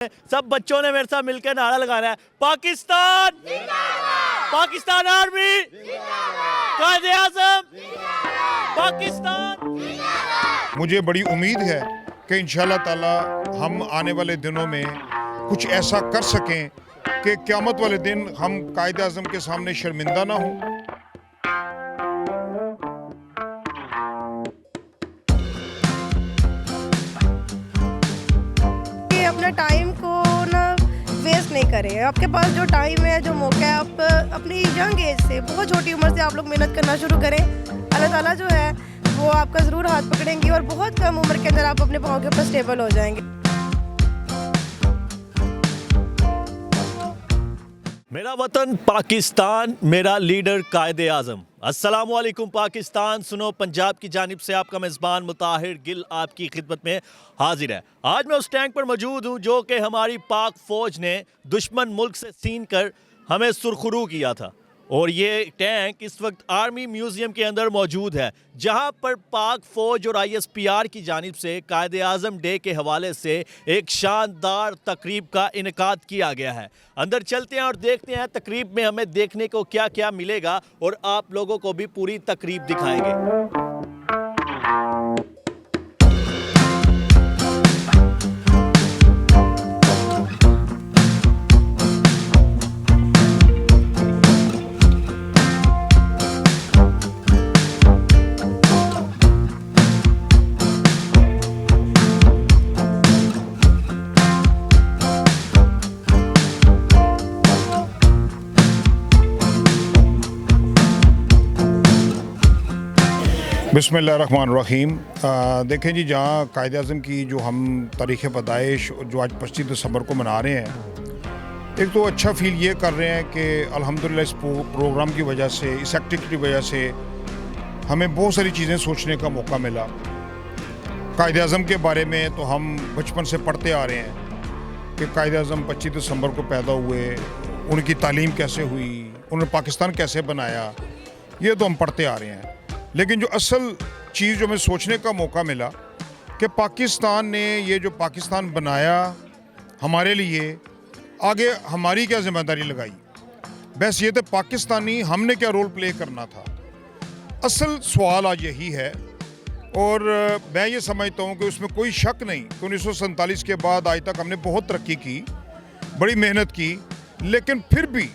सब बच्चों ने मेरे साथ मिलकर नारा लगाना है, पाकिस्तान पाकिस्तान आर्मी कायदे आज़म पाकिस्तान। मुझे बड़ी उम्मीद है कि इंशाल्लाह ताला हम आने वाले दिनों में कुछ ऐसा कर सकें कि क़यामत वाले दिन हम कायदे आज़म के सामने शर्मिंदा ना हों। अपना टाइम को ना वेस्ट नहीं करें। आपके पास जो टाइम है, जो मौका है, आप अपनी यंग एज से, बहुत छोटी उम्र से आप लोग मेहनत करना शुरू करें। अल्लाह ताला जो है वो आपका ज़रूर हाथ पकड़ेंगे और बहुत कम उम्र के अंदर आप अपने पाँव के ऊपर स्टेबल हो जाएंगे। मेरा वतन पाकिस्तान, मेरा लीडर कायदे आज़म। अस्सलामु अलैकुम पाकिस्तान, सुनो पंजाब की जानिब से आपका मेज़बान मुताहिर गिल आपकी खिदमत में हाजिर है। आज मैं उस टैंक पर मौजूद हूँ जो कि हमारी पाक फ़ौज ने दुश्मन मुल्क से छीन कर हमें सुरखरू किया था, और ये टैंक इस वक्त आर्मी म्यूज़ियम के अंदर मौजूद है, जहां पर पाक फ़ौज और ISPR की जानिब से कायदे आज़म डे के हवाले से एक शानदार तकरीब का इनेकाद किया गया है। अंदर चलते हैं और देखते हैं तकरीब में हमें देखने को क्या क्या मिलेगा, और आप लोगों को भी पूरी तकरीब दिखाएंगे। बिस्मिल्लाहिर्रहमानिर्रहीम। देखें जी, जहाँ कायदे आज़म की जो हम तारीख़ पैदाइश जो आज 25 दिसंबर को मना रहे हैं, एक तो अच्छा फील ये कर रहे हैं कि अल्हम्दुलिल्लाह इस प्रोग्राम की वजह से, इस एक्टिविटी की वजह से हमें बहुत सारी चीज़ें सोचने का मौका मिला। कायदे आज़म के बारे में तो हम बचपन से पढ़ते आ रहे हैं कि कायदे आज़म 25 दिसंबर को पैदा हुए, उनकी तालीम कैसे हुई, उन्होंने पाकिस्तान कैसे बनाया, ये तो हम पढ़ते आ रहे हैं। लेकिन जो असल चीज़ जो हमें सोचने का मौका मिला कि पाकिस्तान ने ये जो पाकिस्तान बनाया हमारे लिए, आगे हमारी क्या ज़िम्मेदारी लगाई, बस ये तो पाकिस्तानी हमने क्या रोल प्ले करना था। असल सवाल आज यही है, और मैं ये समझता हूँ कि उसमें कोई शक नहीं कि 1947 के बाद आज तक हमने बहुत तरक्की की, बड़ी मेहनत की, लेकिन फिर भी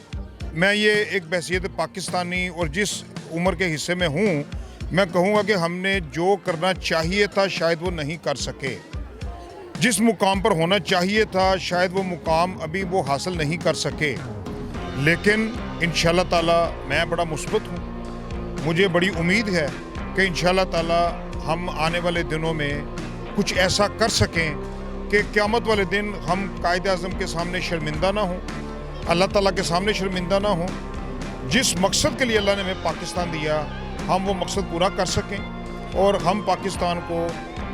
मैं ये एक बहसियत पाकिस्तानी और जिस उम्र के हिस्से में हूँ, मैं कहूँगा कि हमने जो करना चाहिए था शायद वो नहीं कर सके। जिस मुकाम पर होना चाहिए था शायद वो मुकाम अभी वो हासिल नहीं कर सके। लेकिन इंशाल्लाह ताला मैं बड़ा मुस्बत हूँ। मुझे बड़ी उम्मीद है कि इंशाल्लाह ताला हम आने वाले दिनों में कुछ ऐसा कर सकें कि क़यामत वाले दिन हम कायदे आज़म के सामने शर्मिंदा ना हों, अल्लाह ताला के सामने शर्मिंदा ना हों। जिस मकसद के लिए अल्लाह ने हमें पाकिस्तान दिया, हम वो मकसद पूरा कर सकें और हम पाकिस्तान को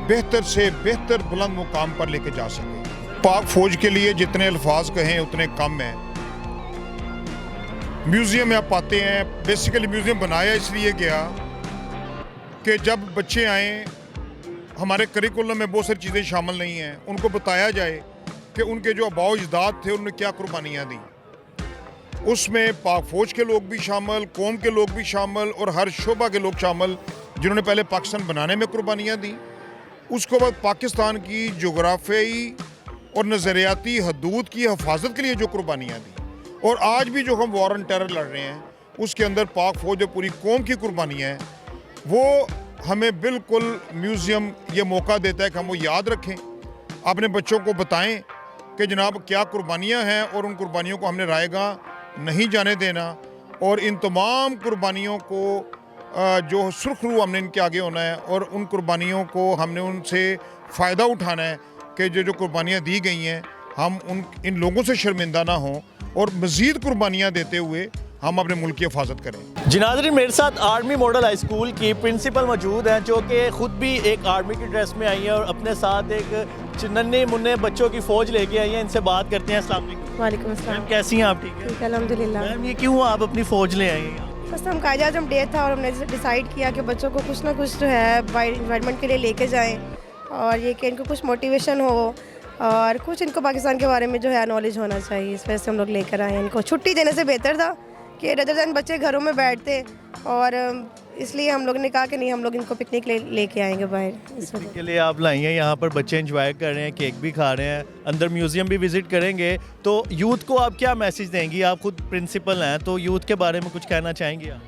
बेहतर से बेहतर बुलंद मुकाम पर लेके जा सकें। पाक फ़ौज के लिए जितने अल्फाज कहें उतने कम हैं। म्यूज़ियम में आप आते हैं, बेसिकली म्यूज़ियम बनाया इसलिए गया कि जब बच्चे आएँ, हमारे करिकुलम में बहुत सारी चीज़ें शामिल नहीं हैं, उनको बताया जाए कि उनके जो आबाओ अजदाद थे उन्होंने क्या कुर्बानियाँ दी। उसमें पाक फ़ौज के लोग भी शामिल, कौम के लोग भी शामिल, और हर शोबा के लोग शामिल जिन्होंने पहले पाकिस्तान बनाने में कुर्बानियाँ दी। उसके बाद पाकिस्तान की जोग्राफियाई और नज़रियाती हदूद की हिफाजत के लिए जो कुर्बानियाँ दी, और आज भी जो हम वॉर ऑन टेरर लड़ रहे हैं उसके अंदर पाक फ़ौज और पूरी कौम की कुर्बानियाँ हैं, वो हमें बिल्कुल म्यूज़ियम ये मौका देता है कि हम वो याद रखें, अपने बच्चों को बताएँ कि जनाब क्या कुर्बानियाँ हैं, और उन कुर्बानियों को हमने रायगा नहीं जाने देना, और इन तमाम कुर्बानियों को जो सुरखरू हमने इनके आगे होना है, और उन कुर्बानियों को हमने उनसे फ़ायदा उठाना है कि जो कुर्बानियाँ दी गई हैं हम इन लोगों से शर्मिंदा ना हों, और मज़ीद कुर्बानियाँ देते हुए हम अपने मुल्क की हिफाजत करें। जी नाज़रीन, मेरे साथ आर्मी मॉडल हाई स्कूल की प्रिंसिपल मौजूद हैं, जो कि ख़ुद भी एक आर्मी की ड्रेस में आई हैं और अपने साथ एक नन्हे मुन्ने बच्चों की फ़ौज लेके आई हैं। इनसे बात करते हैं। अस्सलाम वालेकुम। वालेकुम अस्सलाम। मैम कैसी हैं आप? ठीक है, ठीक है अल्हम्दुलिल्लाह। मैम ये क्यों आप अपनी फ़ौज ले आई हैं? बस हम कायदे आज़म डे था और हमने डिसाइड किया कि बच्चों को कुछ ना कुछ जो है इन्वायरमेंट के लिए लेके जाएं, और ये कि इनको कुछ मोटिवेशन हो और कुछ इनको पाकिस्तान के बारे में जो है नॉलेज होना चाहिए, इस वजह से हम लोग लेकर आए हैं। इनको छुट्टी देने से बेहतर था कि रदर दैन बच्चे घरों में बैठते, और इसलिए हम लोग ने कहा कि नहीं, हम लोग इनको पिकनिक लेके आएंगे बाहर इस वजह। के लिए आप लाई हैं, यहाँ पर बच्चे एंजॉय कर रहे हैं, केक भी खा रहे हैं, अंदर म्यूजियम भी विजिट करेंगे। तो यूथ को आप क्या मैसेज देंगी? आप खुद प्रिंसिपल हैं, तो यूथ के बारे में कुछ कहना चाहेंगी आप?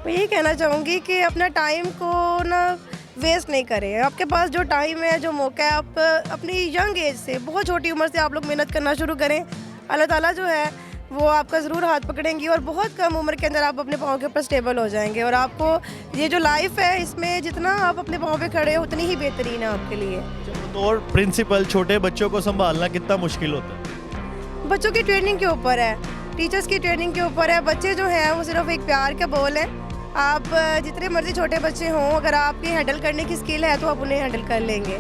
मैं यही कहना चाहूँगी कि अपना टाइम को ना वेस्ट नहीं करें। आपके पास जो टाइम है, जो मौका है, आप अपनी यंग एज से, बहुत छोटी उम्र से आप लोग मेहनत करना शुरू करें। अल्लाह ताला जो है वो आपका ज़रूर हाथ पकड़ेंगी, और बहुत कम उम्र के अंदर आप अपने पाँव के ऊपर स्टेबल हो जाएंगे। और आपको ये जो लाइफ है, इसमें जितना आप अपने पाँव पे खड़े हो उतनी ही बेहतरीन है आपके लिए। तो और प्रिंसिपल छोटे बच्चों को संभालना कितना मुश्किल होता है? बच्चों की ट्रेनिंग के ऊपर है, टीचर्स की ट्रेनिंग के ऊपर है। बच्चे जो हैं वो सिर्फ एक प्यार का बोल है। आप जितने मर्जी छोटे बच्चे हों, अगर आपकी हैंडल करने की स्किल है तो आप उन्हें हैंडल कर लेंगे।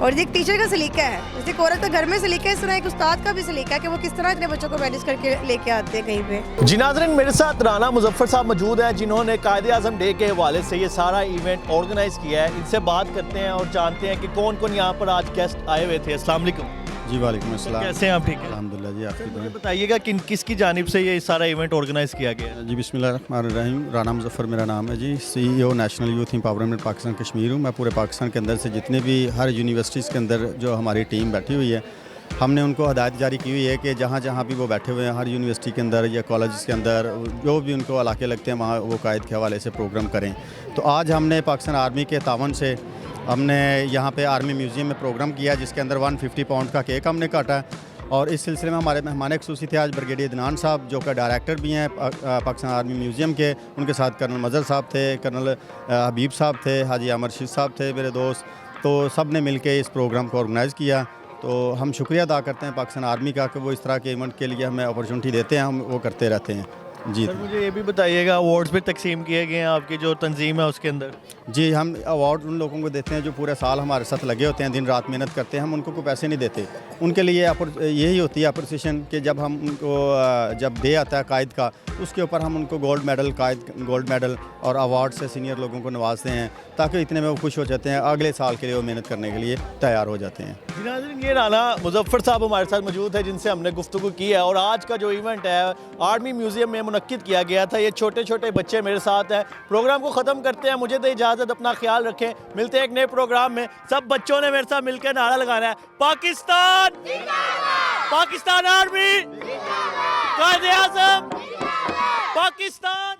और एक टीचर का सलीका है, जैसे एक औरत का घर में सलीका है, इस तरह एक उस्ताद का भी सलीका है कि वो किस तरह इतने बच्चों को मैनेज करके लेके आते हैं कहीं पे। जी नाज़रीन, मेरे साथ राना मुजफ्फर साहब मौजूद हैं, जिन्होंने कायदे आज़म डे के हवाले से ये सारा इवेंट ऑर्गेनाइज किया है। इनसे बात करते हैं और जानते हैं कि कौन कौन यहाँ पर आज गेस्ट आए हुए थे। अस्सलाम वालेकुम। जी वालेकुम अस्सलाम। कैसे हैं आप? ठीक है अल्हम्दुलिल्लाह जी, आपकी मुझे दुआएं। बताइएगा कि किसकी जानिब से ये सारा इवेंट ऑर्गेनाइज किया गया है? जी बिस्मिल्लाहिर्रहमानिर्रहीम। राना मुजफ्फर मेरा नाम है जी। CEO national youth empowerment Pakistan Kashmir हूँ। मैं पूरे पाकिस्तान के अंदर से जितने भी हर यूनिवर्सिटीज़ के अंदर जो हमारी टीम बैठी हुई है, हमने उनको हदायत जारी की हुई है कि जहाँ जहाँ भी वो बैठे हुए हैं, हर यूनिवर्सिटी के अंदर या कॉलेज के अंदर जो भी उनको इलाके लगते हैं, वहाँ वो कायद के हवाले से प्रोग्राम करें। तो आज हमने पाकिस्तान आर्मी के तावन से हमने यहाँ पे आर्मी म्यूज़ियम में प्रोग्राम किया, जिसके अंदर 150 पाउंड का केक हमने काटा है। और इस सिलसिले में हमारे मेहमान खुसूसी थे आज ब्रिगेडियर अदनान साहब, जो कि डायरेक्टर भी हैं पाकिस्तान आर्मी म्यूज़ियम के। उनके साथ कर्नल मज़हर साहब थे, कर्नल हबीब साहब थे, हाजी अमर रशीद साहब थे मेरे दोस्त। तो सब ने मिल के इस प्रोग्राम को ऑर्गेनाइज़ किया। तो हम शुक्रिया अदा करते हैं पाकिस्तान आर्मी का कि वो इस तरह के इवेंट के लिए हमें अपॉर्चुनिटी देते हैं, हम वो करते रहते हैं। जी सर, मुझे ये भी बताइएगा, अवार्ड्स भी तकसीम किए गए हैं आपकी जो तंजीम है उसके अंदर? जी, हम अवार्ड उन लोगों को देते हैं जो पूरे साल हमारे साथ लगे होते हैं, दिन रात मेहनत करते हैं। हम उनको कोई पैसे नहीं देते। उनके लिए यही होती है अप्रिसिएशन कि जब हम उनको जब डे आता है कायद का, उसके ऊपर हम उनको गोल्ड मेडल और अवार्ड से सीनियर लोगों को नवाजते हैं, ताकि इतने में वो खुश हो जाते हैं, अगले साल के लिए वो मेहनत करने के लिए तैयार हो जाते हैं। जी नाज़रीन, ये राना मुजफ्फर साहब हमारे साथ मौजूद है, जिनसे हमने गुफ्तगू की है। और आज का जो इवेंट है आर्मी म्यूज़ियम में मुनक्किद किया गया था। ये छोटे छोटे बच्चे मेरे साथ हैं। प्रोग्राम को ख़त्म करते हैं, मुझे दे इजाज़त, अपना ख्याल रखें। मिलते हैं एक नए प्रोग्राम में। सब बच्चों ने मेरे साथ मिलकर नारा लगाना है, पाकिस्तान, पाकिस्तान आर्मी, कायदे आज़म, पाकिस्तान।